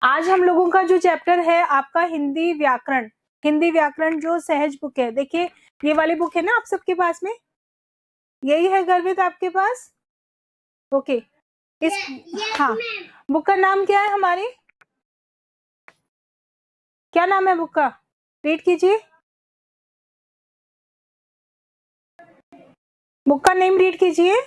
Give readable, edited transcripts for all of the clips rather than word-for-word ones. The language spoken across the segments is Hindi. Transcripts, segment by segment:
आज हम लोगों का जो चैप्टर है आपका हिंदी व्याकरण, हिंदी व्याकरण जो सहज बुक है। देखिए ये वाली बुक है ना आप सबके पास में, यही है गर्वित आपके पास? ओके इस हाँ, बुक का नाम क्या है हमारी? क्या नाम है बुक का? रीड कीजिए, बुक का नेम रीड कीजिए।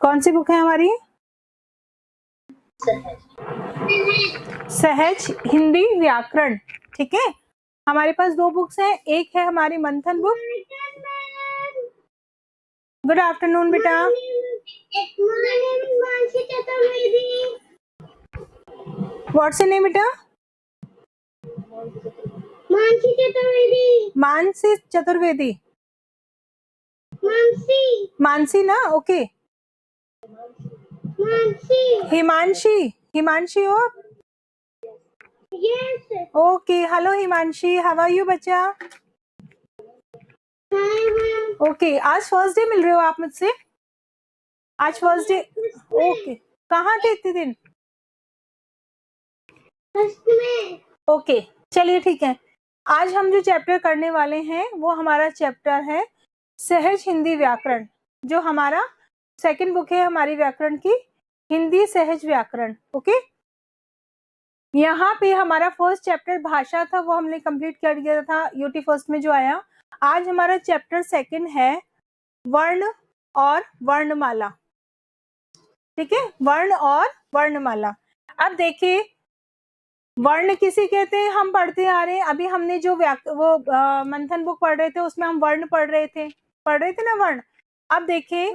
कौन सी बुक है हमारी? सहज हिंदी व्याकरण। ठीक है, हमारे पास दो बुक्स हैं, एक है हमारी मंथन बुक। गुड आफ्टरनून बेटा। व्हाट्स योर नेम बेटा? मानसी चतुर्वेदी। मानसी चतुर्वेदी, मानसी मानसी ना? ओके मानसी। हिमांशी, हिमांशी हो? Yes. Okay hello Himanshi, how are you बच्चा? ओके आज फर्स्ट डे मिल रहे हो आप मुझसे? आज फर्स्ट डे? ओके कहाँ थे इतने दिन? ओके चलिए ठीक है। आज हम जो चैप्टर करने वाले हैं वो हमारा चैप्टर है सहज हिंदी व्याकरण, जो हमारा सेकंड बुक है हमारी व्याकरण की, हिंदी सहज व्याकरण। ओके, यहाँ पे हमारा फर्स्ट चैप्टर भाषा था, वो हमने कंप्लीट कर दिया था यूटी फर्स्ट में जो आया। आज हमारा चैप्टर सेकंड है वर्ण और वर्णमाला। ठीक है, वर्ण और वर्णमाला। अब देखिए वर्ण किसे कहते हैं, हम पढ़ते आ रहे हैं। अभी हमने जो मंथन बुक पढ़ रहे थे उसमें हम वर्ण पढ़ रहे थे ना वर्ण। अब देखिए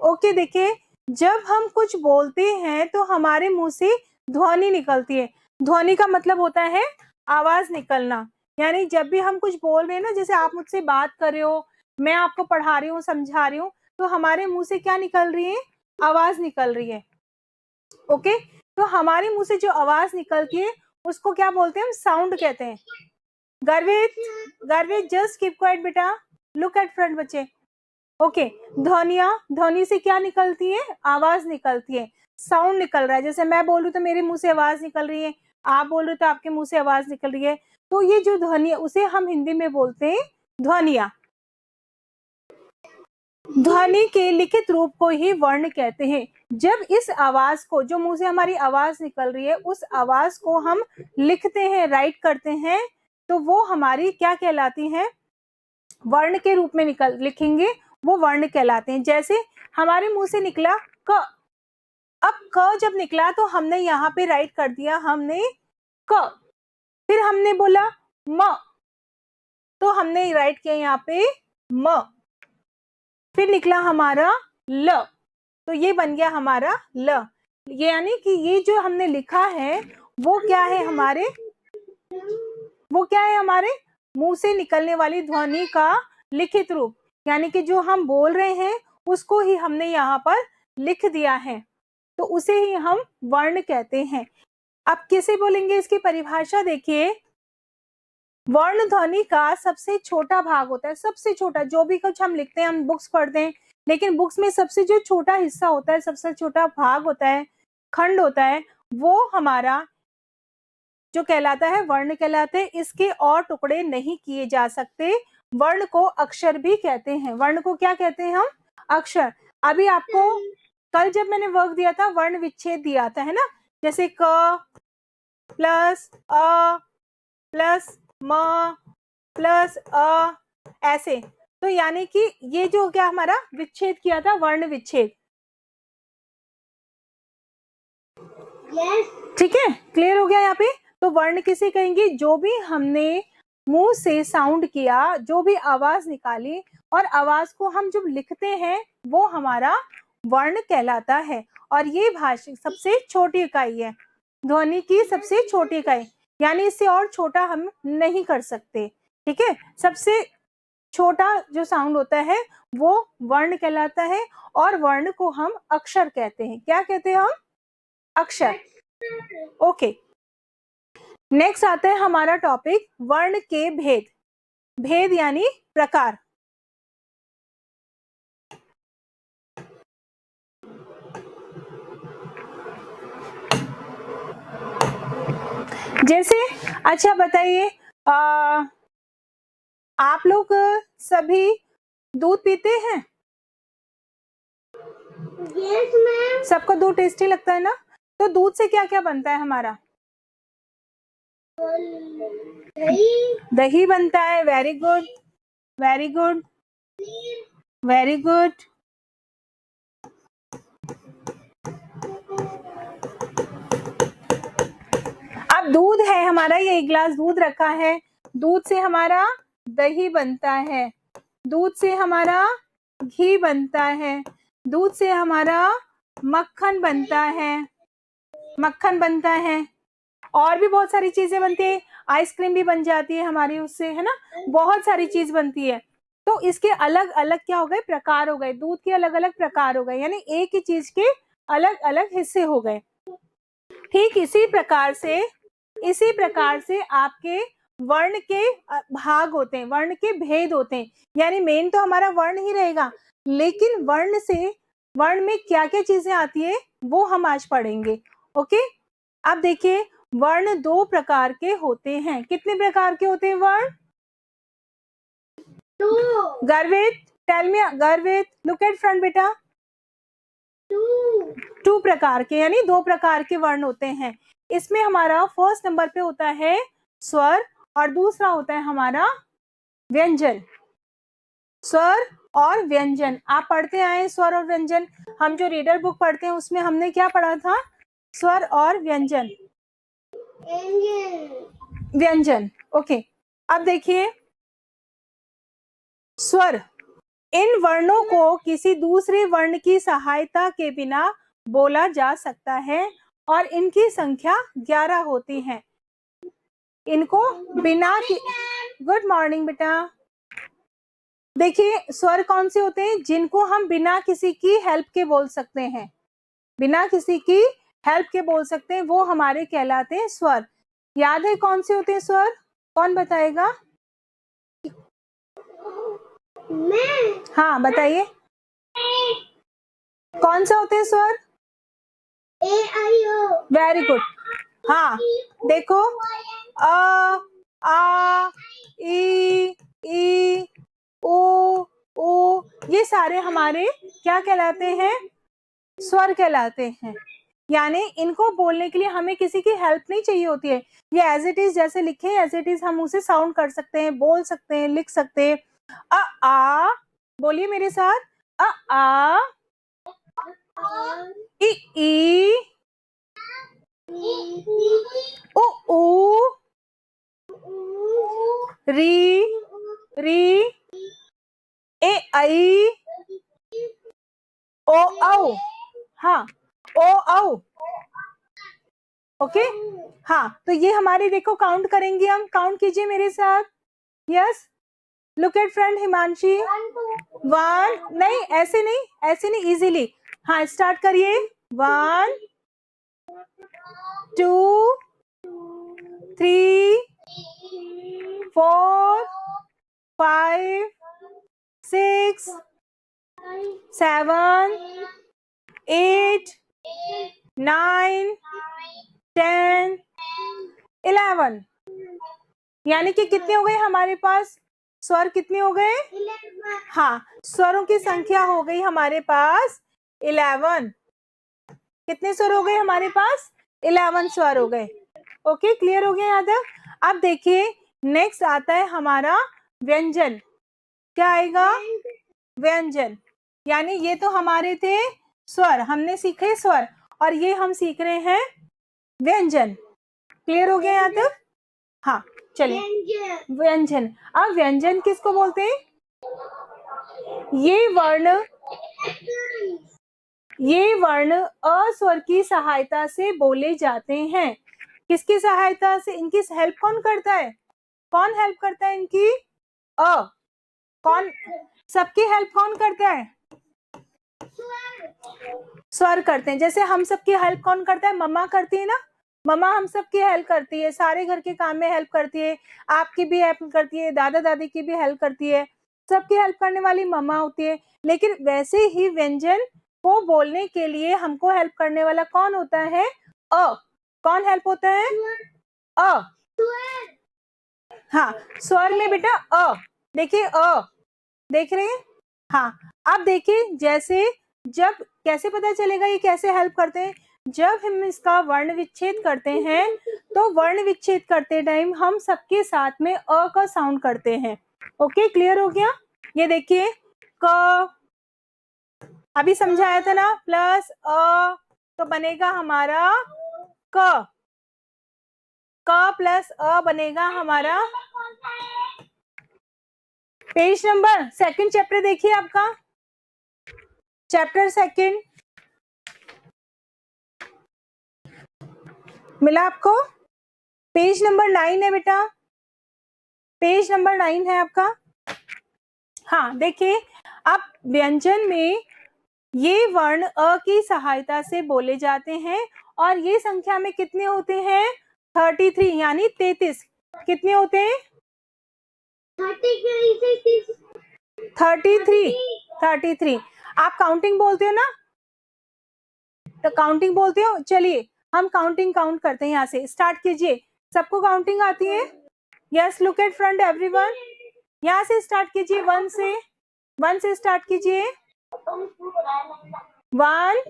ओके, देखिए जब हम कुछ बोलते हैं तो हमारे मुंह से ध्वनि निकलती है। ध्वनि का मतलब होता है आवाज निकलना, यानी जब भी हम कुछ बोल रहे हैं ना, जैसे आप मुझसे बात कर रहे हो, मैं आपको पढ़ा रही हूँ, समझा रही हूँ, तो हमारे मुंह से क्या निकल रही है? आवाज निकल रही है। ओके, तो हमारे मुंह से जो आवाज निकलती है उसको क्या बोलते हैं? हम साउंड कहते हैं। गर्वित जस्ट कीप क्वाइट बेटा, लुक एट फ्रंट बच्चे। ओके, ध्वनि से क्या निकलती है? आवाज निकलती है, साउंड निकल रहा है। जैसे मैं बोलूं तो मेरे मुंह से आवाज निकल रही है, आप बोल रहे तो आपके मुंह से आवाज निकल रही है। तो ये जो ध्वनि है उसे हम हिंदी में बोलते हैं ध्वनिया। ध्वनि के लिखित रूप को ही वर्ण कहते हैं। जब इस आवाज को, जो मुंह से हमारी आवाज निकल रही है, उस आवाज को हम लिखते हैं, राइट करते हैं, तो वो हमारी क्या कहलाती है? वर्ण के रूप में लिखेंगे, वो वर्ण कहलाते हैं। जैसे हमारे मुंह से निकला क, अब क जब निकला तो हमने यहाँ पे राइट कर दिया हमने क। फिर हमने बोला म, तो हमने राइट किया यहाँ पे म। फिर निकला हमारा ल, तो ये बन गया हमारा ल। यानी कि ये जो हमने लिखा है वो क्या है हमारे, वो क्या है हमारे मुंह से निकलने वाली ध्वनि का लिखित रूप, यानी कि जो हम बोल रहे हैं उसको ही हमने यहाँ पर लिख दिया है, तो उसे ही हम वर्ण कहते हैं। अब कैसे बोलेंगे, इसकी परिभाषा देखिए। वर्ण ध्वनि का सबसे छोटा भाग होता है, सबसे छोटा। जो भी कुछ हम लिखते हैं, हम बुक्स पढ़ते हैं, लेकिन बुक्स में सबसे जो छोटा हिस्सा होता है, सबसे छोटा भाग होता है, खंड होता है, वो हमारा जो कहलाता है वर्ण कहलाते हैं। इसके और टुकड़े नहीं किए जा सकते। वर्ण को अक्षर भी कहते हैं। वर्ण को क्या कहते हैं हम? अक्षर। अभी आपको कल जब मैंने वर्क दिया था वर्ण विच्छेद दिया था, है ना, जैसे क प्लस अ प्लस म प्लस अ, ऐसे। तो यानी कि ये जो क्या हमारा विच्छेद किया था, वर्ण विच्छेद। ठीक है, क्लियर हो गया यहाँ पे? तो वर्ण किसे कहेंगे? जो भी हमने मुंह से साउंड किया, जो भी आवाज निकाली, और आवाज को हम जब लिखते हैं वो हमारा वर्ण कहलाता है। और ये भाषा सबसे छोटी इकाई है, ध्वनि की सबसे छोटी इकाई, यानी इससे और छोटा हम नहीं कर सकते। ठीक है, सबसे छोटा जो साउंड होता है वो वर्ण कहलाता है, और वर्ण को हम अक्षर कहते हैं। क्या कहते हैं हम? अक्षर। ओके, नेक्स्ट आता है हमारा टॉपिक वर्ण के भेद। भेद यानी प्रकार। जैसे अच्छा बताइए, आप लोग सभी दूध पीते हैं? Yes ma'am. सबको दूध टेस्टी लगता है ना? तो दूध से क्या क्या बनता है हमारा? दही। दही बनता है। Very good, very good, very good. अब दूध है हमारा, ये एक गिलास दूध रखा है, दूध से हमारा दही बनता है, दूध से हमारा घी बनता है, दूध से हमारा मक्खन बनता है, मक्खन बनता है, और भी बहुत सारी चीजें बनती है, आइसक्रीम भी बन जाती है हमारी उससे, है ना, बहुत सारी चीज बनती है। तो इसके अलग अलग क्या हो गए? प्रकार हो गए। दूध के अलग अलग प्रकार हो गए, यानी एक ही चीज के अलग अलग हिस्से हो गए। ठीक इसी प्रकार से आपके वर्ण के भाग होते हैं, वर्ण के भेद होते हैं। यानी मेन तो हमारा वर्ण ही रहेगा, लेकिन वर्ण में क्या क्या चीजें आती है वो हम आज पढ़ेंगे। ओके, अब देखिए, वर्ण दो प्रकार के होते हैं। कितने प्रकार के होते हैं वर्ण? गर्वित, टेल मी, गर्वित, लुक एट फ्रंट बेटा। टू प्रकार के, यानी दो प्रकार के वर्ण होते हैं। इसमें हमारा फर्स्ट नंबर पे होता है स्वर और दूसरा होता है हमारा व्यंजन। स्वर और व्यंजन आप पढ़ते आए, स्वर और व्यंजन। हम जो रीडर बुक पढ़ते हैं उसमें हमने क्या पढ़ा था? स्वर और व्यंजन। व्यंजन, ओके। अब देखिए, स्वर, इन वर्णों को किसी दूसरे वर्ण की सहायता के बिना बोला जा सकता है और इनकी संख्या 11 होती है। इनको बिना गुड मॉर्निंग बेटा। देखिए, स्वर कौन से होते हैं? जिनको हम बिना किसी की हेल्प के बोल सकते हैं, बिना किसी की हेल्प के बोल सकते हैं, वो हमारे कहलाते हैं स्वर। याद है कौन से होते हैं स्वर? कौन बताएगा? मैं। हाँ बताइए, कौन सा होते हैं स्वर? A I O. Very good. हाँ देखो, अ, आ, ई, ओ, ये सारे हमारे क्या कहलाते हैं? स्वर कहलाते हैं। यानी इनको बोलने के लिए हमें किसी की हेल्प नहीं चाहिए होती है। ये एज इट इज जैसे लिखे हैं, एज इट इज हम उसे साउंड कर सकते हैं, बोल सकते हैं, लिख सकते हैं। आ, बोलिए मेरे साथ, आ, ई, उ, री, ए आई, ओ औ। हाँ, ओ औ। ओके, हाँ, तो ये हमारे, देखो काउंट करेंगे हम, काउंट कीजिए मेरे साथ। Yes, look at friend Himanshi. 1, नहीं ऐसे नहीं, ऐसे नहीं, इजीली। हाँ स्टार्ट करिए। 1, 2, 3, 4, 5, 6, 7, 8, 9, 10, 11। यानी कि कितने हो गए हमारे पास स्वर? कितने हो गए? हाँ, स्वरों की संख्या हो गई हमारे पास 11। कितने स्वर हो गए हमारे पास? 11 स्वर हो गए। ओके, क्लियर हो गया यहाँ तक? अब देखिए, नेक्स्ट आता है हमारा व्यंजन। क्या आएगा? व्यंजन। यानी ये तो हमारे थे स्वर, हमने सीखे स्वर, और ये हम सीख रहे हैं व्यंजन। क्लियर हो गया यहाँ तक? हाँ चलिए, व्यंजन। अब व्यंजन किसको बोलते हैं? ये वर्ण अस्वर की सहायता से बोले जाते हैं। किसकी सहायता से? इनकी हेल्प कौन करता है? कौन हेल्प करता है इनकी? कौन? सबकी हेल्प कौन करता है? स्वर करते हैं। जैसे हम सबकी हेल्प कौन करता है? मम्मा करती है ना, मम्मा हम सब की हेल्प करती है, सारे घर के काम में हेल्प करती है, आपकी भी हेल्प करती है, दादा दादी की भी हेल्प करती है, सबकी हेल्प करने वाली मम्मा होती है। लेकिन वैसे ही व्यंजन को बोलने के लिए हमको हेल्प करने वाला कौन होता है? अ। कौन हेल्प होता है? अ। हाँ, स्वर में बेटा अ, देखिए अ, देख रहे हैं? हाँ, अब देखिए जैसे जब कैसे पता चलेगा ये कैसे हेल्प करते हैं? जब हम इसका वर्ण विच्छेद करते हैं तो वर्ण विच्छेद करते टाइम हम सबके साथ में अ का साउंड करते हैं। ओके, क्लियर हो गया? ये देखिए क, अभी समझाया था ना, प्लस अ तो बनेगा हमारा क, क प्लस अ बनेगा हमारा। पेज नंबर सेकंड चैप्टर देखिए आपका, चैप्टर सेकंड मिला आपको? पेज नंबर 9 है बेटा, पेज नंबर 9 है आपका। हाँ देखिए, अब व्यंजन में ये वर्ण अ की सहायता से बोले जाते हैं और ये संख्या में कितने होते हैं? 33 यानी 33। कितने होते हैं? 33। आप काउंटिंग बोलते हो ना, तो काउंटिंग बोलते हो। चलिए हम काउंटिंग काउंट करते हैं, यहाँ से स्टार्ट कीजिए। सबको काउंटिंग आती है? Yes, look at front everyone. यहाँ से स्टार्ट कीजिए, वन से स्टार्ट कीजिए। 1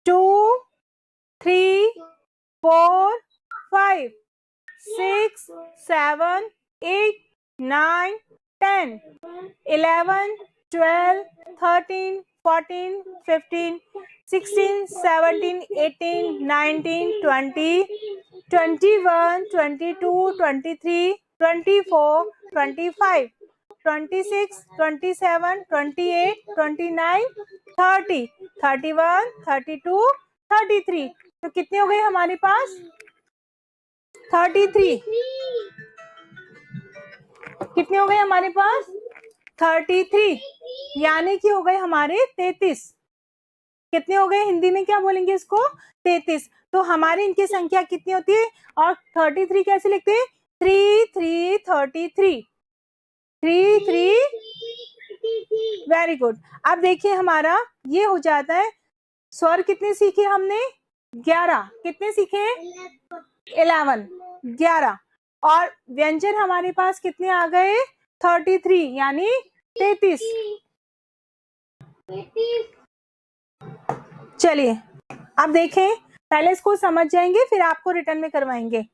2 3 4 5 6 7 8 9 10 11 12 13 14 15 16 17 18 19 20 21 22 23 24 25 26 27 28 29 30 31 32 33। तो कितने हो गए हमारे पास? 33। कितने हो गए हमारे पास? 33 यानी कि हो गए हमारे 33। कितने हो गए? हिंदी में क्या बोलेंगे इसको? 33। तो हमारी इनकी संख्या कितनी होती है? और 33 कैसे लिखते हैं? 3 3 33। 3 3। Very good. अब देखिए हमारा ये हो जाता है। स्वर कितने सीखे हमने? 11। कितने सीखे? 11। 11। और व्यंजन हमारे पास कितने आ गए? 33 यानी 33। चलिए अब देखें, पहले इसको समझ जाएंगे फिर आपको रिटर्न में करवाएंगे।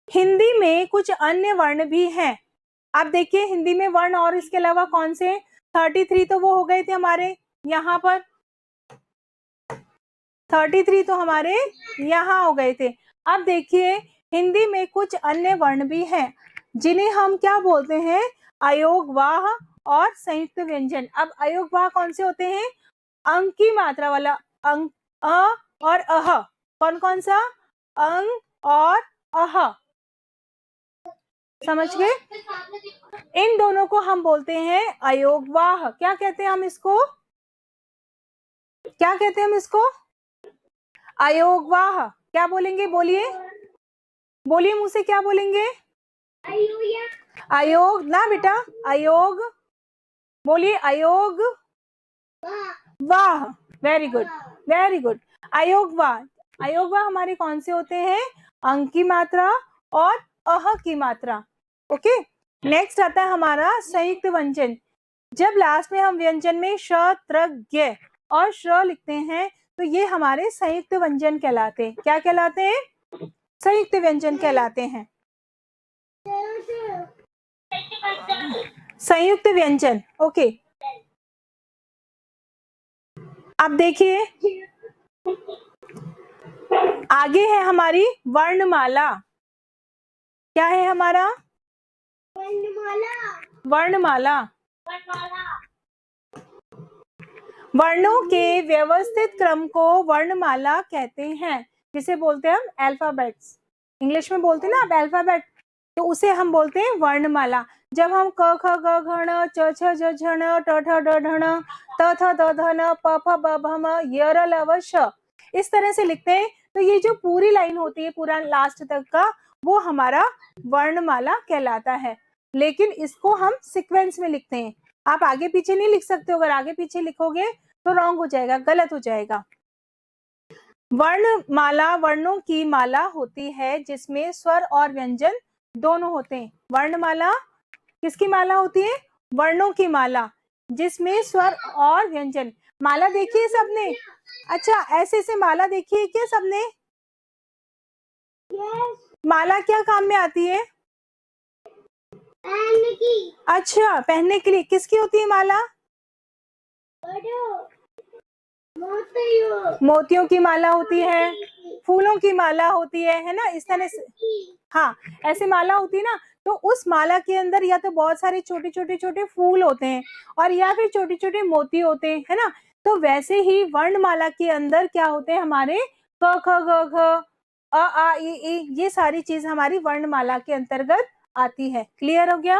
हिंदी में कुछ अन्य वर्ण भी हैं। आप देखिए हिंदी में वर्ण और इसके अलावा कौन से? 33 तो वो हो गए थे हमारे यहाँ पर, 33 तो हमारे यहाँ हो गए थे। अब देखिए हिंदी में कुछ अन्य वर्ण भी हैं जिन्हें हम क्या बोलते हैं? अयोगवाह और संयुक्त व्यंजन। अब अयोगवाह कौन से होते हैं? अंक की मात्रा वाला, अंक अ और अह। कौन कौन सा? अंग और अह, समझ गए? इन दोनों को हम बोलते हैं अयोगवाह। क्या कहते हैं हम इसको? क्या कहते हैं हम इसको? अयोगवाह। क्या बोलेंगे? बोलिए, बोलिए मुंह से, क्या बोलेंगे? अयोग ना बेटा, अयोग बोलिए, अयोग वाह। Very good, very good. अयोग वाह। अयोग वाह हमारे कौन से होते हैं? अंक की मात्रा और अह की मात्रा। ओके, नेक्स्ट आता है हमारा संयुक्त व्यंजन। जब लास्ट में हम व्यंजन में श, त्र, ज्ञ और श लिखते हैं तो ये हमारे संयुक्त व्यंजन कहलाते हैं। क्या कहलाते हैं? संयुक्त व्यंजन कहलाते हैं। संयुक्त व्यंजन। ओके, अब देखिए आगे है हमारी वर्णमाला। क्या है हमारा? वर्णमाला। वर्णों के व्यवस्थित क्रम को वर्णमाला कहते हैं, जिसे बोलते हैं हम अल्फाबेट्स। इंग्लिश में बोलते हैं ना आप अल्फाबेट, तो उसे हम बोलते हैं वर्णमाला। जब हम क ख ग घ ण च छ ज झ ण ट ठ ड ढ ण त थ द ध न प फ ब भ म य र ल व श इस तरह से लिखते हैं, तो ये जो पूरी लाइन होती है पूरा लास्ट तक का, वो हमारा वर्णमाला कहलाता है। लेकिन इसको हम सीक्वेंस में लिखते हैं, आप आगे पीछे नहीं लिख सकते हो। अगर आगे पीछे लिखोगे तो रॉन्ग हो जाएगा, गलत हो जाएगा। वर्णमाला वर्णों की माला होती है जिसमें स्वर और व्यंजन दोनों होते हैं। वर्णमाला किसकी माला होती है? वर्णों की माला जिसमें स्वर और व्यंजन। माला देखी है सबने? अच्छा, ऐसे ऐसे माला देखी है क्या सबने? Yes. माला क्या काम में आती है? पहनने की। अच्छा, पहनने के लिए। किसकी होती है माला? मोतियों की माला होती है, फूलों की माला होती है ना, इस तरह से। हाँ, ऐसे माला होती है ना, तो उस माला के अंदर या तो बहुत सारे छोटे छोटे छोटे फूल होते हैं और या फिर छोटे छोटे मोती होते हैं, है ना। तो वैसे ही वर्णमाला के अंदर क्या होते हैं हमारे? क ख ग घ अ आ इ ये सारी चीज हमारी वर्णमाला के अंतर्गत आती है। क्लियर हो गया?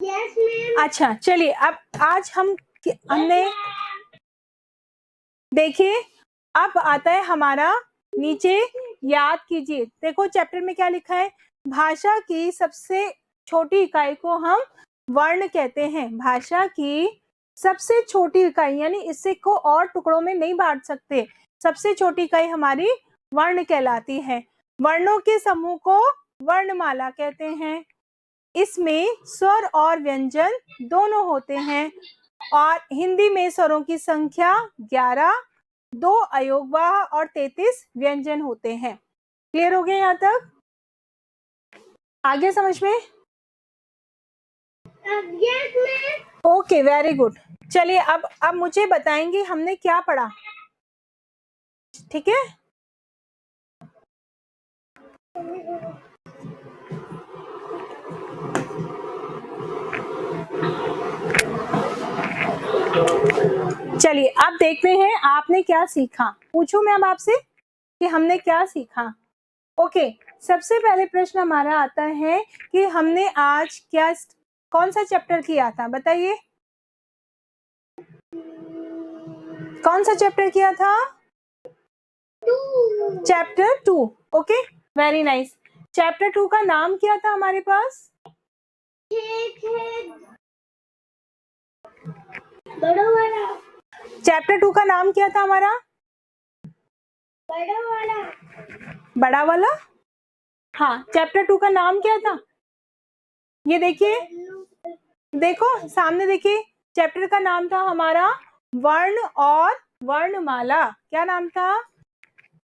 Yes, ma'am. अच्छा, चलिए अब आज हमने देखिए, अब आता है हमारा नीचे, याद कीजिए। देखो चैप्टर में क्या लिखा है? भाषा की सबसे छोटी इकाई को हम वर्ण कहते हैं। भाषा की सबसे छोटी इकाई, यानी इससे को और टुकड़ों में नहीं बांट सकते, सबसे छोटी इकाई हमारी वर्ण कहलाती है। वर्णों के समूह को वर्णमाला कहते हैं। इसमें स्वर और व्यंजन दोनों होते हैं और हिंदी में स्वरों की संख्या 11, 2 अयोगवाह और 33 व्यंजन होते हैं। क्लियर हो गया यहाँ तक? आगे समझ में? Yes, ma'am. Okay, very good. चलिए अब मुझे बताएंगे हमने क्या पढ़ा, ठीक है? चलिए अब देखते हैं आपने क्या सीखा। पूछूं मैम आपसे कि हमने क्या सीखा? ओके, सबसे पहले प्रश्न हमारा आता है कि हमने आज कौन सा चैप्टर किया था? बताइए, कौन सा चैप्टर किया था? Chapter 2। Okay, very nice. Chapter 2 का नाम क्या था हमारे पास? बड़ा वाला। चैप्टर 2 का नाम क्या था हमारा? बड़ा वाला। बड़ा वाला। हाँ, चैप्टर 2 का नाम क्या था? ये देखिए, देखो सामने देखिए, चैप्टर का नाम था हमारा वर्ण और वर्णमाला। क्या नाम था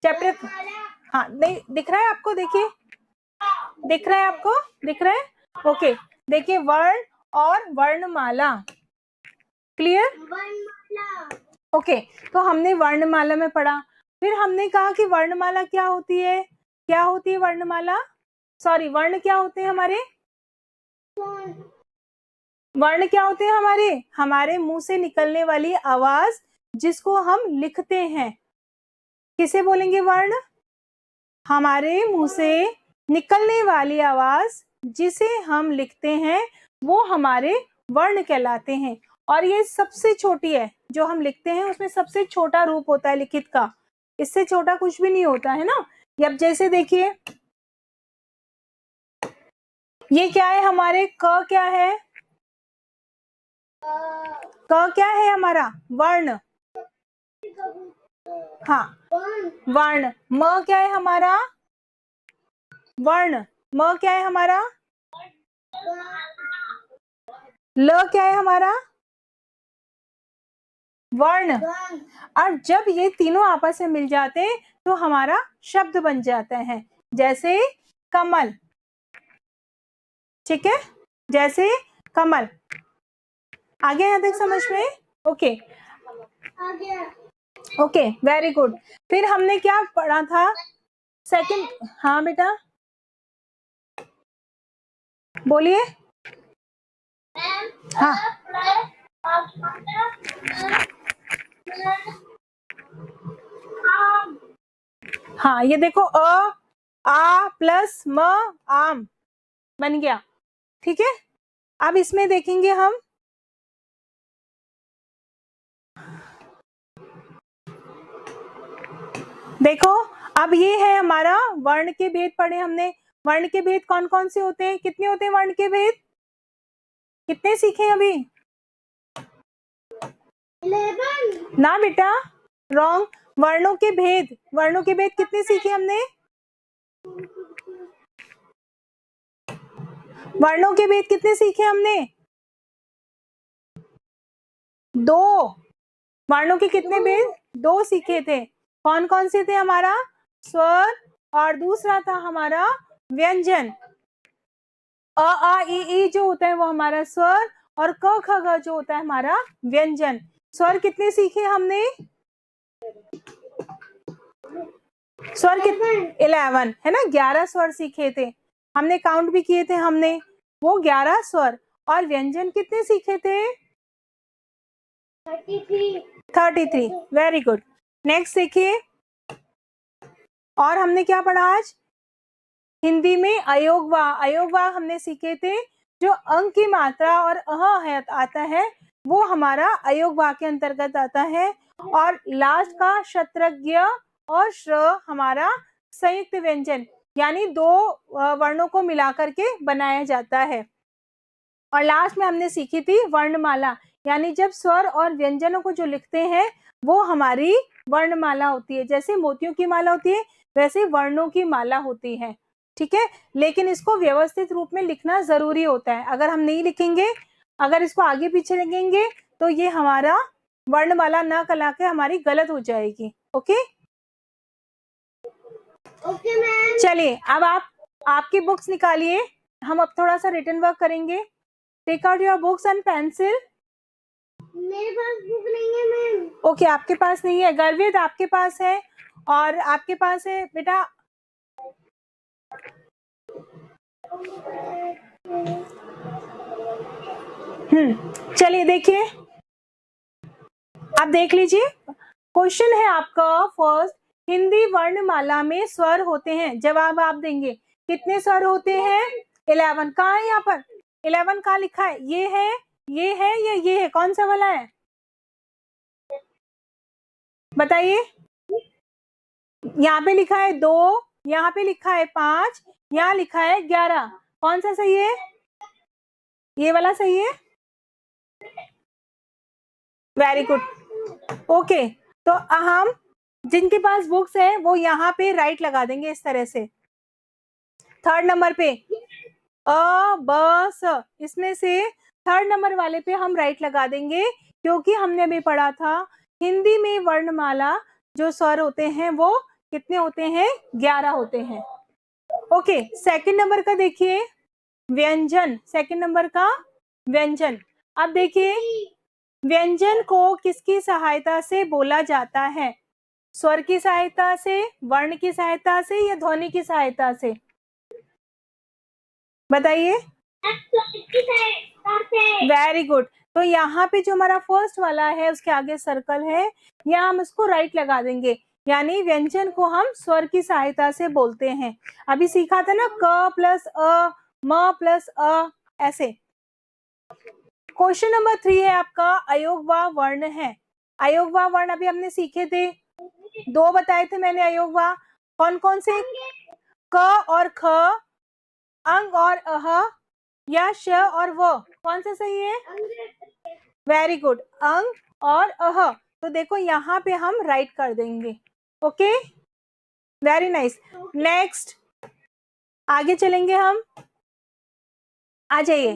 चैप्टर? हाँ, नहीं दिख रहा है आपको? देखिए, दिख रहा है आपको? दिख रहा है? ओके, देखिए, वर्ण और वर्णमाला। क्लियर? ओके, तो हमने वर्णमाला में पढ़ा। फिर हमने कहा कि वर्णमाला क्या होती है? क्या होती है वर्णमाला? सॉरी, वर्ण क्या होते हैं हमारे? वर्ण क्या होते हैं हमारे? हमारे मुंह से निकलने वाली आवाज जिसको हम लिखते हैं। किसे बोलेंगे वर्ण? हमारे मुंह से निकलने वाली आवाज जिसे हम लिखते हैं वो हमारे वर्ण कहलाते हैं। और ये सबसे छोटी है जो हम लिखते हैं, उसमें सबसे छोटा रूप होता है लिखित का, इससे छोटा कुछ भी नहीं होता है ना। अब जैसे देखिए, ये क्या है हमारे? क क्या है? क क्या है हमारा? वर्ण। हाँ, वर्ण। म क्या है हमारा? वर्ण। म क्या है हमारा? ल क्या है हमारा? वर्ण। और जब ये तीनों आपस में मिल जाते हैं तो हमारा शब्द बन जाता है। जैसे कमल, ठीक है, जैसे कमल। आ गया यहाँ तक समझ में? Okay, okay, very good. फिर हमने क्या पढ़ा था? सेकंड। हाँ बेटा, बोलिए। हाँ, हाँ, ये देखो, आ प्लस म, आम बन गया, ठीक है। अब इसमें देखेंगे हम, देखो अब ये है हमारा वर्ण के भेद पढ़े हमने। वर्ण के भेद कौन कौन से होते हैं, कितने होते हैं वर्ण के भेद, कितने सीखे अभी? 11। ना बेटा, रॉन्ग। वर्णों के भेद, वर्णों के भेद कितने सीखे हमने? वर्णों के भेद कितने सीखे हमने? 2। वर्णों के कितने भेद? 2 सीखे थे। कौन कौन से थे? हमारा स्वर और दूसरा था हमारा व्यंजन। अ आ ई जो होता है वो हमारा स्वर और क ख ग जो होता है हमारा व्यंजन। स्वर कितने सीखे हमने? स्वर कितने? 11 है ना, 11 स्वर सीखे थे हमने, काउंट भी किए थे हमने, वो 11 स्वर। और व्यंजन कितने सीखे थे? 33। Very good. नेक्स्ट देखिए, और हमने क्या पढ़ा आज? हिंदी में अयोगवाह। अयोगवाह हमने सीखे थे, जो अंक की मात्रा और अह आता है वो हमारा अयोगवाह के अंतर्गत आता है। और लास्ट का शत्रज्ञ और श्र हमारा संयुक्त व्यंजन, यानी 2 वर्णों को मिलाकर के बनाया जाता है। और लास्ट में हमने सीखी थी वर्णमाला, यानी जब स्वर और व्यंजनों को जो लिखते हैं वो हमारी वर्णमाला होती है। जैसे मोतियों की माला होती है वैसे वर्णों की माला होती है, ठीक है। लेकिन इसको व्यवस्थित रूप में लिखना जरूरी होता है। अगर हम नहीं लिखेंगे, अगर इसको आगे पीछे लिखेंगे तो ये हमारा वर्णमाला न कहला के हमारी गलत हो जाएगी। Okay okay ma'am. चलिए अब आप आपकी बुक्स निकालिए, हम अब थोड़ा सा रिटन वर्क करेंगे। Take out your books and pencil. मेरे पास बुक नहीं है मैम। ओके आपके पास नहीं है, गर्वित आपके पास है और आपके पास है बेटा। चलिए देखिए, आप देख लीजिए। क्वेश्चन है आपका फर्स्ट, हिंदी वर्णमाला में स्वर होते हैं। जवाब आप देंगे, कितने स्वर होते हैं? 11। कहाँ है यहाँ पर 11? कहाँ लिखा है? ये है, ये है या ये है? कौन सा वाला है बताइए? यहाँ पे लिखा है 2, यहाँ पे लिखा है 5, यहाँ लिखा है 11। कौन सा सही है? ये वाला सही है। Very good. ओके तो हम जिनके पास बुक्स है वो यहाँ पे राइट लगा देंगे इस तरह से। थर्ड नंबर पे अ ब स, इसमें से थर्ड नंबर वाले पे हम राइट लगा देंगे, क्योंकि हमने अभी पढ़ा था हिंदी में वर्णमाला जो स्वर होते हैं वो कितने होते हैं? 11 होते हैं। ओके सेकंड नंबर का देखिए, व्यंजन। सेकंड नंबर का व्यंजन। अब देखिए, व्यंजन को किसकी सहायता से बोला जाता है? स्वर की सहायता से, वर्ण की सहायता से या ध्वनि की सहायता से? बताइए। Very good. तो यहाँ पे जो हमारा फर्स्ट वाला है उसके आगे सर्कल है, यहाँ हम इसको राइट लगा देंगे, यानी व्यंजन को हम स्वर की सहायता से बोलते हैं। अभी सीखा था ना, क प्लस अ, म प्लस अ, ऐसे। क्वेश्चन नंबर 3 है आपका, अयोगवाह वर्ण है। अयोगवाह वर्ण अभी हमने सीखे थे, 2 बताए थे मैंने अयोगवाह। कौन कौन से? क और ख, अंग और अह, या श और व। कौन सा सही है? वेरी गुड, अंग और अह। तो देखो यहाँ पे हम राइट कर देंगे। Okay very nice. नेक्स्ट आगे चलेंगे हम, आ जाइए।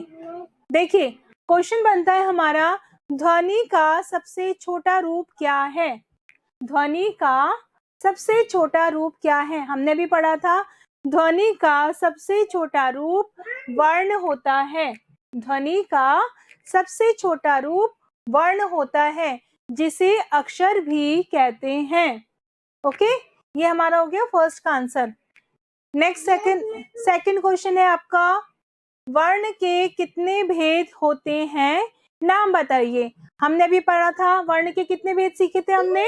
देखिए क्वेश्चन बनता है हमारा, ध्वनि का सबसे छोटा रूप क्या है? ध्वनि का सबसे छोटा रूप क्या है? हमने भी पढ़ा था, ध्वनि का सबसे छोटा रूप वर्ण होता है। ध्वनि का सबसे छोटा रूप वर्ण होता है, जिसे अक्षर भी कहते हैं। ओके ये हमारा हो गया फर्स्ट का आंसर। नेक्स्ट सेकंड क्वेश्चन है आपका, वर्ण के कितने भेद होते हैं? नाम बताइए। हमने भी पढ़ा था, वर्ण के कितने भेद सीखे थे हमने?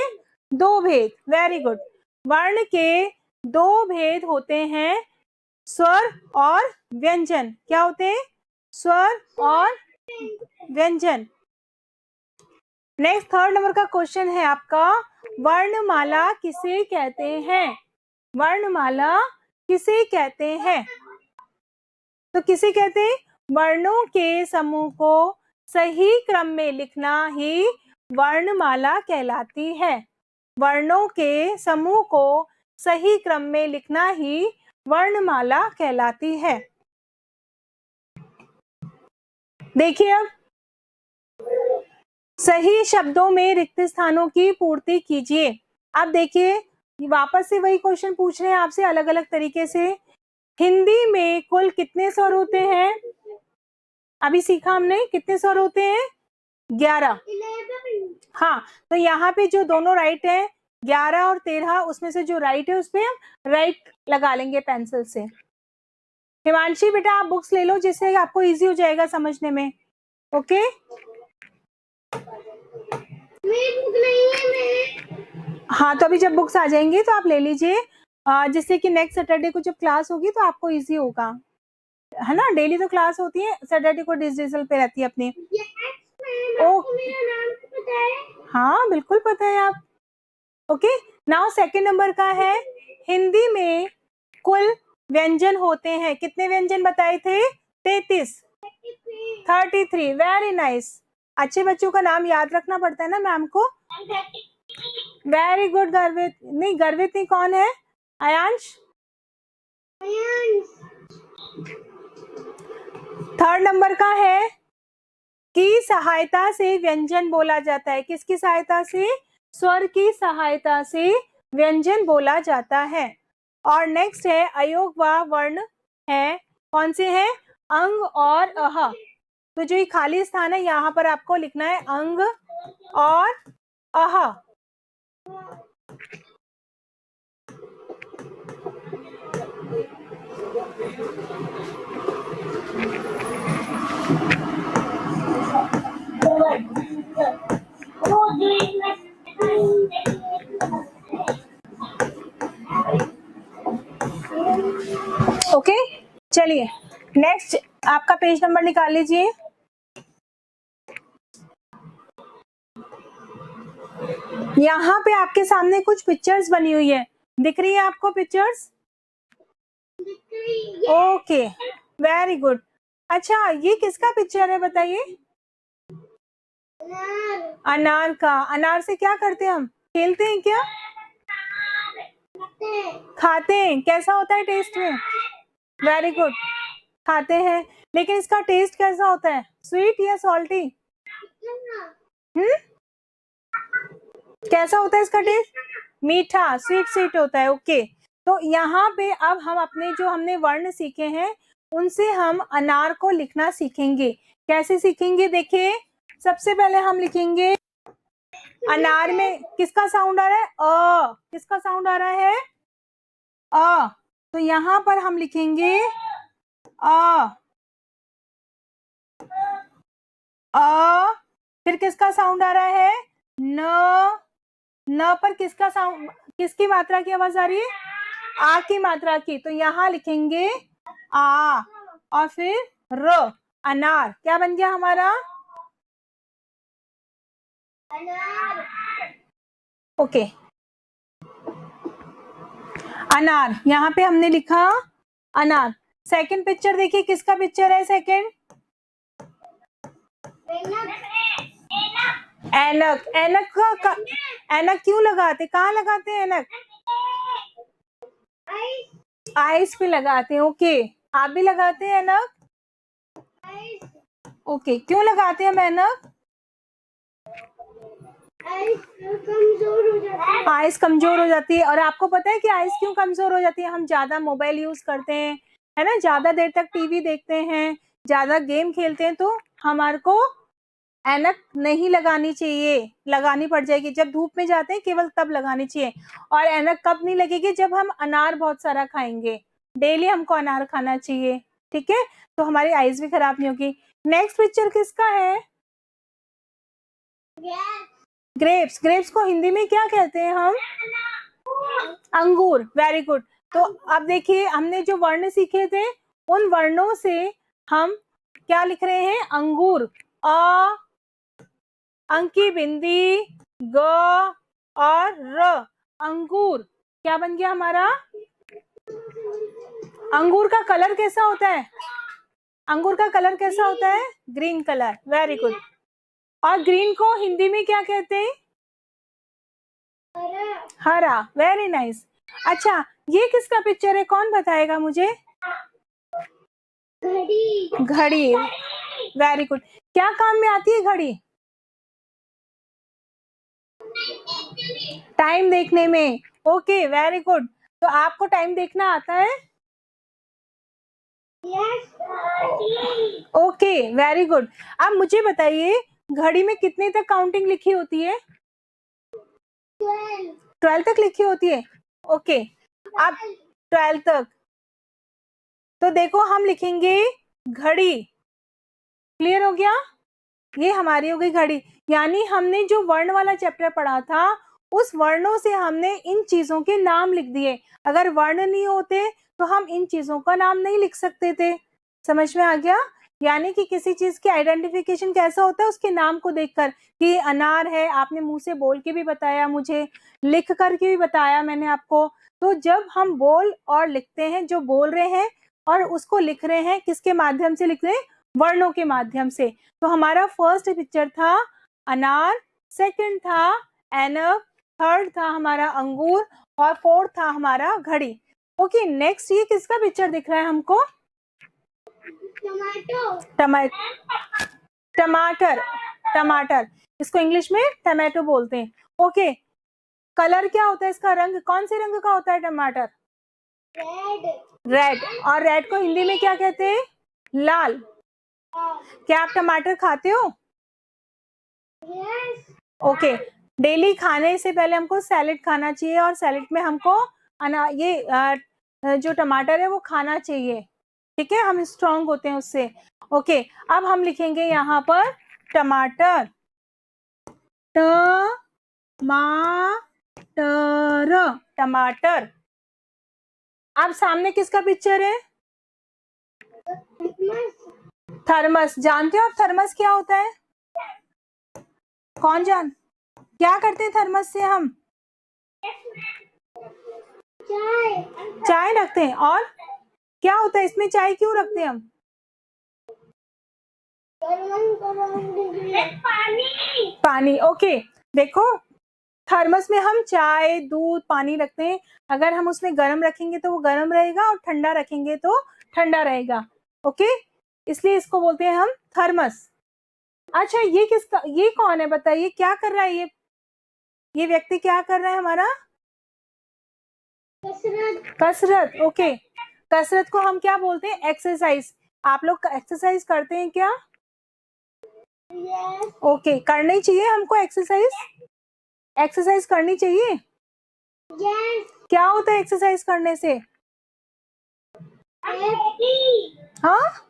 2 भेद। Very good. वर्ण के 2 भेद होते हैं, स्वर और व्यंजन। क्या होते हैं? स्वर और व्यंजन। नेक्स्ट थर्ड नंबर का क्वेश्चन है आपका, वर्णमाला किसे कहते हैं? वर्णमाला किसे कहते हैं? तो किसे कहते हैं? वर्णों के समूह को सही क्रम में लिखना ही वर्णमाला कहलाती है। वर्णों के समूह को सही क्रम में लिखना ही वर्णमाला कहलाती है। देखिए अब सही शब्दों में रिक्त स्थानों की पूर्ति कीजिए। अब देखिए वापस से वही क्वेश्चन पूछ रहे हैं आपसे अलग अलग तरीके से। हिंदी में कुल कितने स्वर होते हैं? अभी सीखा हमने कितने स्वर होते हैं? 11। हाँ, तो यहाँ पे जो दोनों राइट है 11 और 13, उसमें से जो राइट है उस पे हम राइट लगा लेंगे पेंसिल से। हिमांशी बेटा आप बुक्स ले लो जिससे आपको इजी हो जाएगा समझने में। ओके मेरी बुक नहीं है मेरे। हाँ, तो अभी जब बुक्स आ जाएंगी तो आप ले लीजिए, जिससे कि नेक्स्ट सैटरडे को जब क्लास होगी तो आपको इजी होगा, है ना। डेली तो क्लास होती है, सैटरडे को डिजिटल पे रहती है अपनी। आपको मेरा नाम तो पता है? हाँ बिल्कुल पता है आप। ओके, नाउ सेकंड नंबर का है, हिंदी में कुल व्यंजन होते हैं। कितने व्यंजन बताए थे? 33। 33, वेरी नाइस। अच्छे बच्चों का नाम याद रखना पड़ता है ना मैम को। वेरी गुड गर्वित। नहीं गर्वित नहीं, कौन है? आयांश। थर्ड नंबर का है, की सहायता से व्यंजन बोला जाता है। किसकी सहायता से? स्वर की सहायता से व्यंजन बोला जाता है। और नेक्स्ट है अयोग व वर्ण है। कौन से हैं? अंग और अह। तो जो ये खाली स्थान है यहाँ पर आपको लिखना है अंग और अह। ओके चलिए नेक्स्ट आपका पेज नंबर निकाल लीजिए। यहाँ पे आपके सामने कुछ पिक्चर्स बनी हुई है, दिख रही है आपको पिक्चर्स? Okay very good. अच्छा ये किसका पिक्चर है बताइए? अनार का। अनार से क्या करते हैं हम? खेलते हैं क्या? खाते हैं। कैसा होता है टेस्ट में? वेरी गुड, खाते हैं। लेकिन इसका टेस्ट कैसा होता है? स्वीट या सॉल्टी? कैसा होता है इसका टेस्ट? मीठा, स्वीट स्वीट होता है। ओके तो यहाँ पे अब हम अपने जो हमने वर्ण सीखे हैं उनसे हम अनार को लिखना सीखेंगे। कैसे सीखेंगे? देखिए सबसे पहले हम लिखेंगे अनार में किसका साउंड आ रहा है? अ। किसका साउंड आ रहा है? अ। तो यहाँ पर हम लिखेंगे अ। अ। फिर किसका साउंड आ रहा है? न। न पर किसका साउंड, किसकी मात्रा की आवाज आ रही है? आ की मात्रा की। तो यहाँ लिखेंगे आ और फिर र। अनार क्या बन गया हमारा? अनार। ओके अनार, यहाँ पे हमने लिखा अनार। सेकंड पिक्चर देखिए किसका पिक्चर है? सेकंड ऐनक। ऐनक का ऐनक क्यों लगाते? कहाँ लगाते हैं ऐनक? आइस पे लगाते हैं। ओके आप भी लगाते हैं ऐनक? ओके क्यों लगाते हैं हम ऐनक? आइस कमजोर हो जाती है। और आपको पता है कि आइस क्यों कमजोर हो जाती है? हम ज्यादा मोबाइल यूज करते हैं, है ना, ज्यादा देर तक टीवी देखते हैं, ज्यादा गेम खेलते हैं, तो हमारे को ऐनक नहीं लगानी चाहिए, लगानी पड़ जाएगी। जब धूप में जाते हैं केवल तब लगानी चाहिए। और ऐनक कब नहीं लगेगी? जब हम अनार बहुत सारा खाएंगे। डेली हमको अनार खाना चाहिए, ठीक है, तो हमारी आइज भी खराब नहीं होगी। नेक्स्ट पिक्चर किसका है? ग्रेप्स। ग्रेप्स को हिंदी में क्या कहते हैं हम? अंगूर। Very good. तो अब देखिए हमने जो वर्ण सीखे थे उन वर्णों से हम क्या लिख रहे हैं? अंगूर। अ, अंकी बिंदी, ग, और र अंगूर। क्या बन गया हमारा? अंगूर का कलर कैसा होता है? अंगूर का कलर कैसा होता है? Green colour. Very good. और ग्रीन को हिंदी में क्या कहते हैं? हरा। Very nice. अच्छा, ये किसका पिक्चर है, कौन बताएगा मुझे? घड़ी। घड़ी। Very good. क्या काम में आती है घड़ी? टाइम देखने में। Okay, very good. तो आपको टाइम देखना आता है? यस। Okay, very good. अब मुझे बताइए, घड़ी में कितने तक काउंटिंग लिखी होती है? 12 तक लिखी होती है। ओके, अब 12 तक। तो देखो, हम लिखेंगे घड़ी। क्लियर हो गया? ये हमारी हो गई घड़ी। यानी हमने जो वर्ण वाला चैप्टर पढ़ा था, उस वर्णों से हमने इन चीजों के नाम लिख दिए। अगर वर्ण नहीं होते तो हम इन चीजों का नाम नहीं लिख सकते थे। समझ में आ गया? यानी कि किसी चीज की आइडेंटिफिकेशन कैसा होता है? उसके नाम को देखकर, कि अनार है, आपने मुंह से बोल के भी बताया, मुझे लिख करके भी बताया मैंने आपको। तो जब हम बोल और लिखते हैं, जो बोल रहे हैं और उसको लिख रहे हैं, किसके माध्यम से लिख रहे हैं? वर्णों के माध्यम से। तो हमारा फर्स्ट पिक्चर था अनार, सेकंड था एनब, थर्ड था हमारा अंगूर और फोर्थ था हमारा घड़ी। ओके, नेक्स्ट ये किसका पिक्चर दिख रहा है हमको? टमाटर। टमाटर, इसको इंग्लिश में टमाटो बोलते हैं। ओके, कलर क्या होता है इसका? रंग कौन से रंग का होता है टमाटर? रेड। और रेड को हिंदी में क्या कहते हैं? लाल। क्या आप टमाटर खाते हो? यस। ओके, डेली खाने से पहले हमको सैलेड खाना चाहिए और सैलेड में हमको जो टमाटर है वो खाना चाहिए। ठीक है, हम स्ट्रांग होते हैं उससे। ओके, अब हम लिखेंगे यहाँ पर टमाटर। टमाटर। अब सामने किसका पिक्चर है? थर्मस। जानते हो आप थर्मस क्या होता है? कौन जान? क्या करते हैं थर्मस से हम? चाय रखते हैं। और क्या होता है इसमें? चाय क्यों रखते हैं हम? पानी। ओके, देखो, थर्मस में हम चाय, दूध, पानी रखते हैं। अगर हम उसमें गर्म रखेंगे तो वो गर्म रहेगा और ठंडा रखेंगे तो ठंडा रहेगा। ओके, इसलिए इसको बोलते हैं हम थर्मस। अच्छा, ये किसका, ये कौन है बताइए? क्या कर रहा है ये व्यक्ति क्या कर रहा है हमारा? कसरत। ओके, कसरत को हम क्या बोलते हैं? एक्सरसाइज। आप लोग एक्सरसाइज करते हैं क्या? ओके, करनी चाहिए हमको एक्सरसाइज। एक्सरसाइज करनी चाहिए। क्या होता है एक्सरसाइज करने से? हाँ,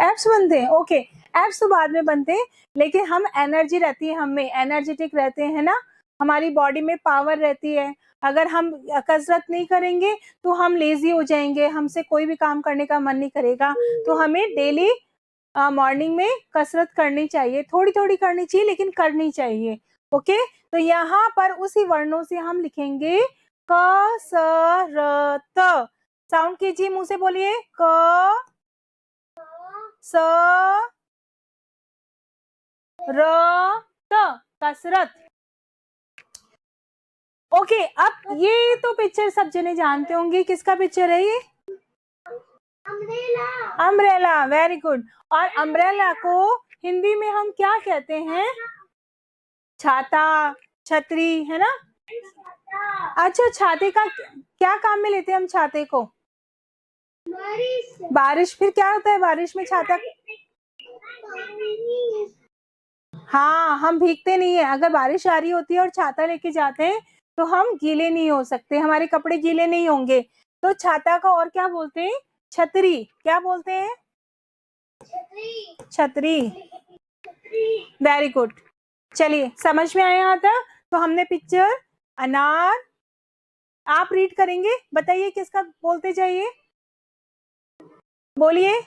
एप्स बनते हैं। ओके, एप्स तो बाद में बनते हैं, लेकिन हम एनर्जी रहती है, हमें एनर्जेटिक रहते हैं ना, हमारी बॉडी में पावर रहती है। अगर हम कसरत नहीं करेंगे तो हम लेजी हो जाएंगे, हमसे कोई भी काम करने का मन नहीं करेगा। तो हमें डेली मॉर्निंग में कसरत करनी चाहिए, थोड़ी थोड़ी करनी चाहिए लेकिन करनी चाहिए। ओके, तो यहाँ पर उसी वर्णों से हम लिखेंगे कसरत। साउंड कीजिए, मुंह से बोलिए क स र त, कसरत। ओके, अब ये तो पिक्चर सब जने जानते होंगे, किसका पिक्चर है ये? अम्ब्रेला। Very good. और अम्ब्रेला को हिंदी में हम क्या कहते हैं? छाता, छतरी, है ना? अच्छा, छाते का क्या काम में लेते हैं हम छाते को? बारिश। फिर क्या होता है बारिश में छाता? हाँ, हम भीगते नहीं है। अगर बारिश आ रही होती है और छाता लेके जाते हैं तो हम गीले नहीं हो सकते, हमारे कपड़े गीले नहीं होंगे। तो छाता का और क्या बोलते हैं? छतरी। क्या बोलते हैं? छतरी। Very good. चलिए, समझ में आया था? तो हमने पिक्चर अनार, आप रीड करेंगे, बताइए किसका बोलते जाइए, बोलिए।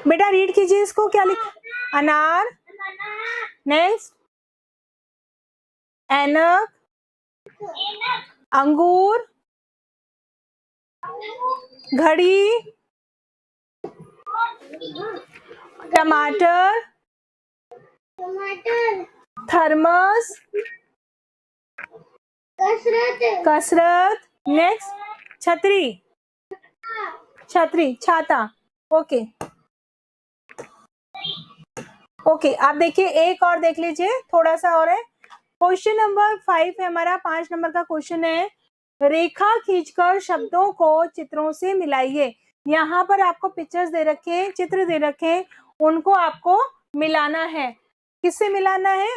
बेटा रीड कीजिए इसको, क्या लिखा? अनार, नेक्स्ट ऐनक, अंगूर, घड़ी, टमाटर, टमाटर, थर्मस, कसरत, कसरत, नेक्स्ट छतरी, छतरी, छाता। ओके ओके, आप देखिए एक और देख लीजिए, थोड़ा सा और है। क्वेश्चन नंबर 5 है हमारा, 5 नंबर का क्वेश्चन है, रेखा खींचकर शब्दों को चित्रों से मिलाइए। यहाँ पर आपको पिक्चर्स दे रखे हैं, चित्र दे रखे हैं, उनको आपको मिलाना है। किससे मिलाना है?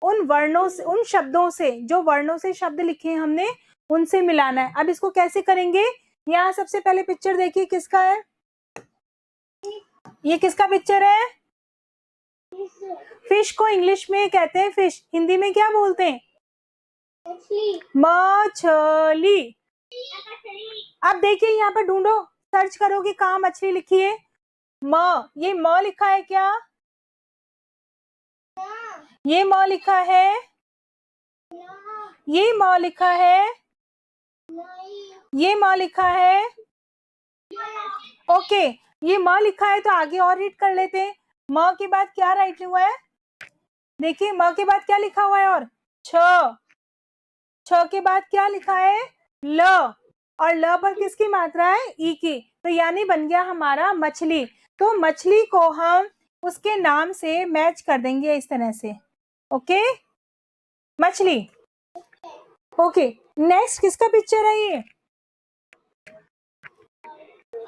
उन वर्णों से, उन शब्दों से, जो वर्णों से शब्द लिखे हैं हमने, उनसे मिलाना है। अब इसको कैसे करेंगे? यहाँ सबसे पहले पिक्चर देखिए, किसका है ये? किसका पिक्चर है? फिश को इंग्लिश में कहते हैं फिश, हिंदी में क्या बोलते हैं? मछली। अब देखिए यहाँ पर ढूंढो, सर्च करो कि कहाँ मछली लिखी है। ये म लिखा है क्या? ये म लिखा है? ये म लिखा है? ये म लिखा है? ओके, ये म लिखा है तो आगे और रीड कर लेते हैं। म के बाद क्या राइट हुआ है? देखिए म के बाद क्या लिखा हुआ है? और छ के बाद क्या लिखा है? ल, और ल पर किसकी मात्रा है? ई की। तो यानी बन गया हमारा मछली। तो मछली को हम उसके नाम से मैच कर देंगे इस तरह से। ओके, मछली। ओके, नेक्स्ट किसका पिक्चर है ये?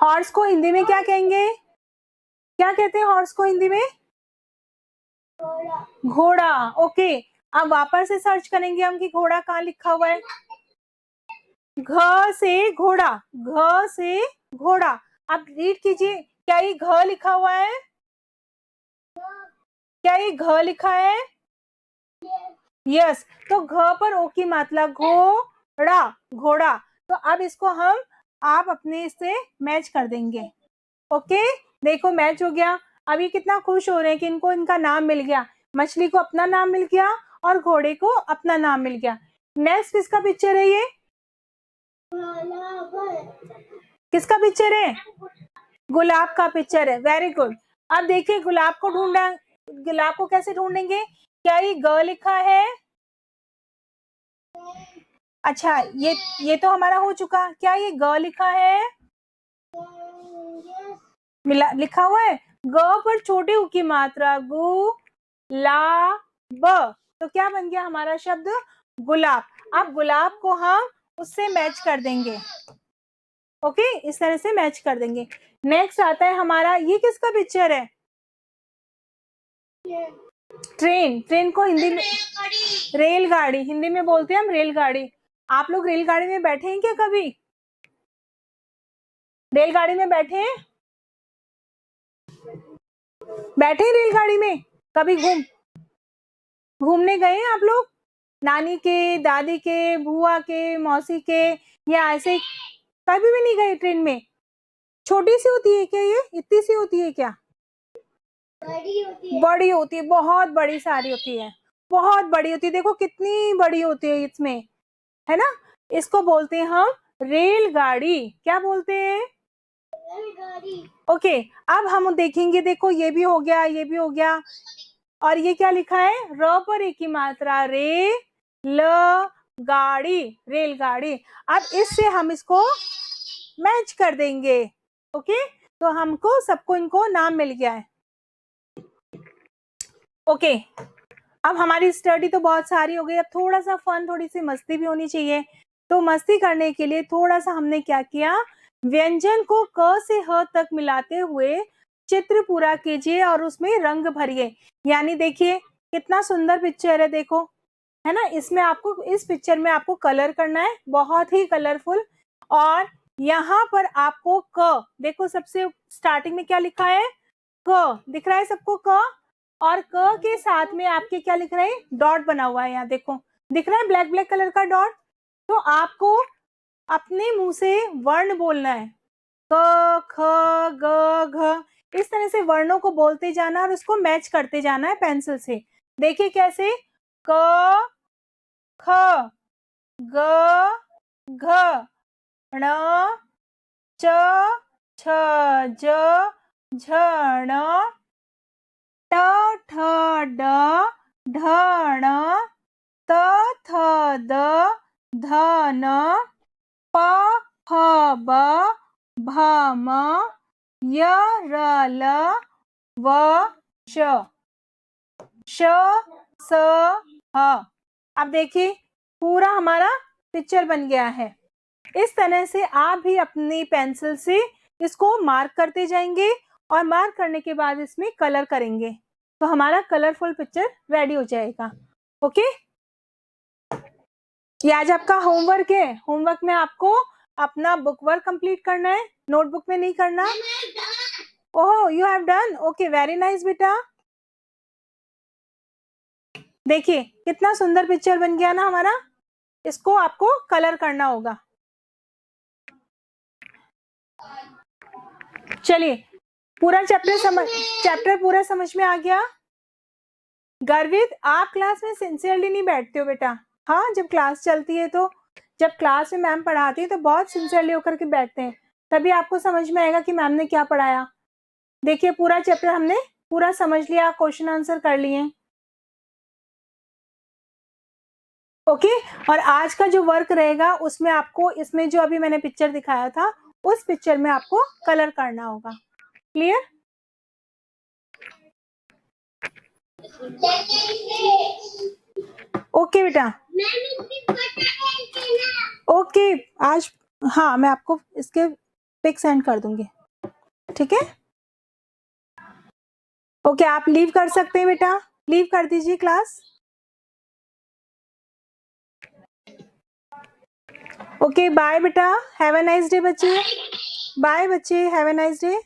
हॉर्स को हिंदी में क्या कहेंगे? क्या कहते हैं हॉर्स को हिंदी में? घोड़ा। ओके, अब वापस से सर्च करेंगे हम कि घोड़ा कहाँ लिखा हुआ है। घ से घोड़ा, घ से घोड़ा। अब रीड कीजिए, क्या ये घ लिखा हुआ है? क्या ये घ लिखा है? यस, तो घ पर ओ की मात्रा, घोड़ा, घोड़ा। तो अब इसको हम आप अपने से मैच कर देंगे। ओके, देखो मैच हो गया। अभी कितना खुश हो रहे हैं कि इनको इनका नाम मिल गया, मछली को अपना नाम मिल गया और घोड़े को अपना नाम मिल गया। नेक्स्ट किसका पिक्चर है ये? किसका पिक्चर है? गुलाब का पिक्चर है। Very good. अब देखिए गुलाब को ढूंढा, गुलाब को कैसे ढूंढेंगे? क्या ये ग लिखा है? अच्छा, ये तो हमारा हो चुका। क्या ये ग लिखा है? मिला लिखा हुआ है। ग पर छोटे उ की मात्रा, गु ला ब, तो क्या बन गया हमारा शब्द? गुलाब। अब गुलाब को हम उससे मैच कर देंगे। ओके, इस तरह से मैच कर देंगे। नेक्स्ट आता है हमारा, ये किसका पिक्चर है? ट्रेन। ट्रेन को हिंदी में रेलगाड़ी, हिंदी में बोलते हैं हम रेलगाड़ी। आप लोग रेलगाड़ी में बैठे हैं क्या कभी? रेलगाड़ी में बैठे हैं? बैठे हैं रेलगाड़ी में? कभी घूमने गए हैं आप लोग? नानी के, दादी के, बुआ के, मौसी के, या ऐसे कभी भी नहीं गए ट्रेन में? छोटी सी होती है क्या ये? इतनी सी होती है क्या? बड़ी होती है, बहुत बड़ी सारी होती है, बहुत बड़ी होती है। देखो कितनी बड़ी होती है इसमें, है ना? इसको बोलते हैं हम रेलगाड़ी। क्या बोलते हैं? ओके, अब हम देखेंगे, देखो ये भी हो गया, ये भी हो गया, और ये क्या लिखा है? र पर एक ही मात्रा, रे ल गाड़ी, रेलगाड़ी। अब इससे हम इसको मैच कर देंगे। ओके, तो हमको सबको इनको नाम मिल गया है। ओके, अब हमारी स्टडी तो बहुत सारी हो गई, अब थोड़ा सा फन, थोड़ी सी मस्ती भी होनी चाहिए। तो मस्ती करने के लिए थोड़ा सा हमने क्या किया, व्यंजन को क से ह तक मिलाते हुए चित्र पूरा कीजिए और उसमें रंग भरिए। यानी देखिए कितना सुंदर पिक्चर है, देखो, है ना? इसमें आपको, इस पिक्चर में आपको कलर करना है, बहुत ही कलरफुल। और यहाँ पर आपको क, देखो सबसे स्टार्टिंग में क्या लिखा है? क दिख रहा है सबको? क, और क के साथ में आपके क्या लिख रहे हैं? डॉट बना हुआ है, यहाँ देखो दिख रहा है, ब्लैक ब्लैक कलर का डॉट। तो आपको अपने मुंह से वर्ण बोलना है। क, ख, ग, घ, इस तरह से वर्णों को बोलते जाना और उसको मैच करते जाना है पेंसिल से। देखिए कैसे, क, ख, ग, घ, ण, च, छ, ज, झ, ण, ट, ठ, ड, ढ, ण, त, थ, द, ध, न, प, फ, ब, भ, म, य, र, ल, व, श, श, स, ह। अब देखिए पूरा हमारा पिक्चर बन गया है। इस तरह से आप भी अपनी पेंसिल से इसको मार्क करते जाएंगे और मार्क करने के बाद इसमें कलर करेंगे तो हमारा कलरफुल पिक्चर रेडी हो जाएगा। ओके, ये आज आपका होमवर्क है। होमवर्क में आपको अपना बुक वर्क कंप्लीट करना है, नोटबुक में नहीं करना। Oh, you have done, okay, very nice बेटा। देखिए कितना सुंदर पिक्चर बन गया ना हमारा। इसको आपको कलर करना होगा। चलिए पूरा चैप्टर पूरा समझ में आ गया। गर्वित, आप क्लास में सिंसियरली नहीं बैठते हो बेटा। हाँ, जब क्लास चलती है तो, जब क्लास में मैम पढ़ाती है तो बहुत सिंसियरली होकर के बैठते हैं, तभी आपको समझ में आएगा कि मैम ने क्या पढ़ाया। देखिए पूरा चैप्टर हमने पूरा समझ लिया, क्वेश्चन आंसर कर लिए। ओके, और आज का जो वर्क रहेगा उसमें आपको इसमें जो अभी मैंने पिक्चर दिखाया था उस पिक्चर में आपको कलर करना होगा। क्लियर? ओके बेटा, ओके आज, हाँ मैं आपको इसके पिक सेंड कर दूंगी, ठीक है? ओके, आप लीव कर सकते हैं बेटा, लीव कर दीजिए क्लास। ओके बाय बेटा, हैव अ नाइस डे बच्चे। बाय बच्चे, हैव अ नाइस डे।